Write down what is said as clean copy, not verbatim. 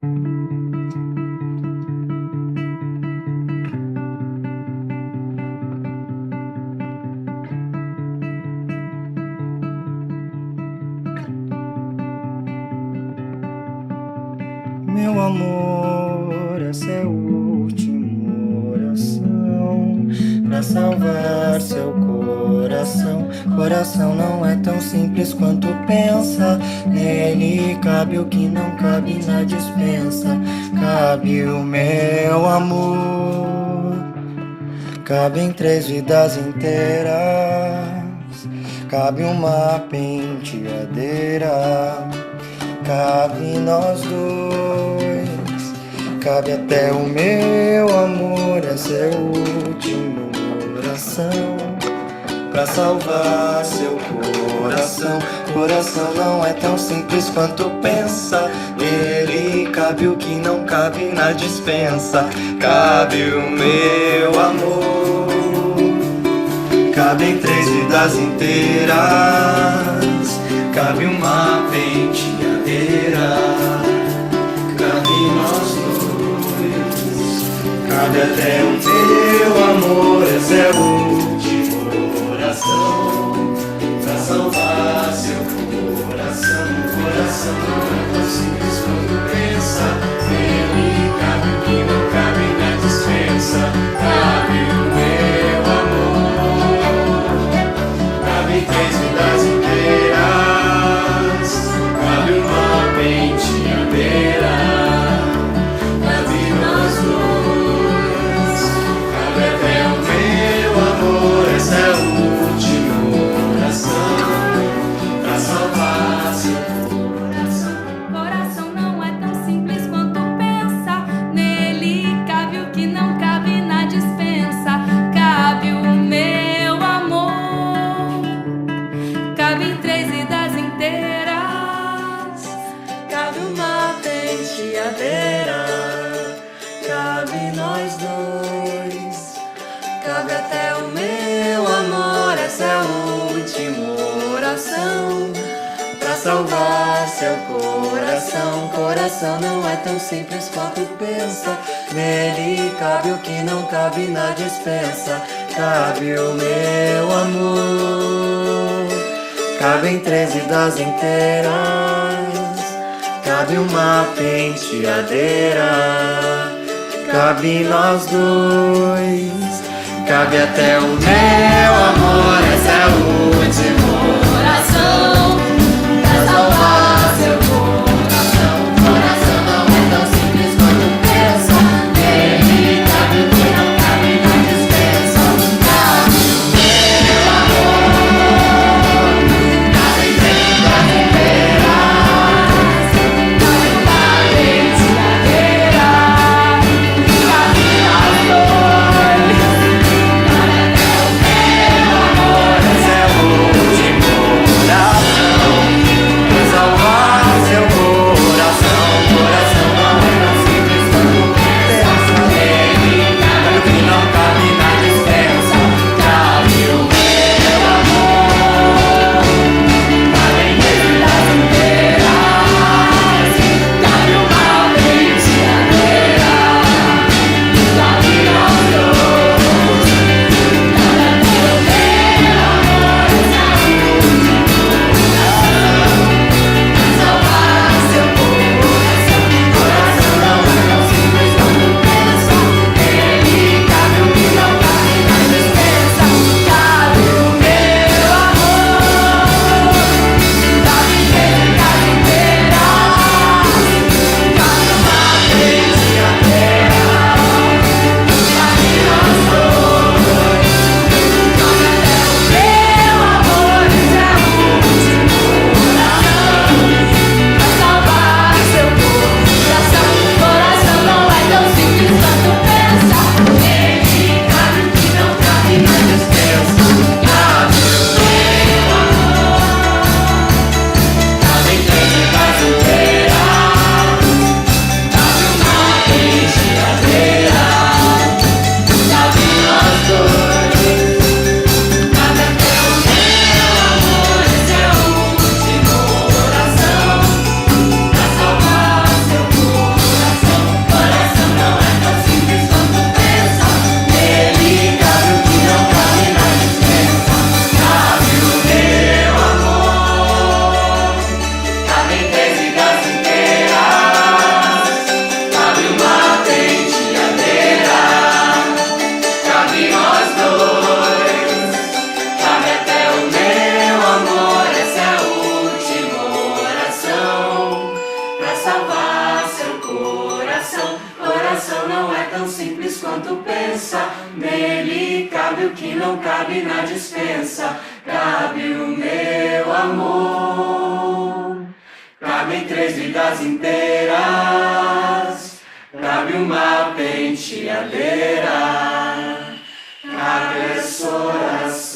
Meu amor, essa é a última oração pra salvar seu coração. Coração não é tão simples quanto pensa. Nele cabe o que não cabe na despensa. Cabe o meu amor, cabe em 3 vidas inteiras. Cabe uma penteadeira, cabe nós dois, cabe até o meu amor. Essa é a última oração pra salvar seu coração. Coração não é tão simples quanto pensa. Nele cabe o que não cabe na despensa. Cabe o meu amor, cabe em 3 vidas inteiras. Cabe uma penteadeira, cabe nós dois, cabe até o meu amor. Essa é a última oração pra salvar seu coração. Coração não é tão simples quanto pensa. Nele cabe o que não cabe na despensa. Cabe o meu amor, cabe em 3 vidas inteiras. Cabe uma penteadeira, cabe nós dois, cabe até o meu amor. Essa é a última oração pra salvar seu coração. Coração não é tão simples quanto pensa. Nele cabe o que não cabe na dispensa. Cabe o meu amor, cabe em 3 vidas inteiras. Cabe uma penteadeira, cabe nós dois, cabe até o meu amor. Essa é a última oração pra salvar seu coração. Coração não é tão simples quanto pensa. Nele cabe o que não cabe na despensa. Cabe o meu amor, cabe em 3 vidas inteiras. Cabe uma penteadeira, cabe nós dois, cabe até o meu amor. Essa é a última oração pra salvar seu coração. Coração não é tão simples quanto pensa. Nele cabe o que não cabe na despensa. Cabe o meu amor, cabe em 3 vidas inteiras. Cabe uma penteadeira, cabe nós dois, cabe até o meu amor. pensa. Nele cabe o que não cabe na dispensa. Cabe o meu amor. Cabem 3 vidas inteiras. Cabe uma penteadeira. Cabe essa oração.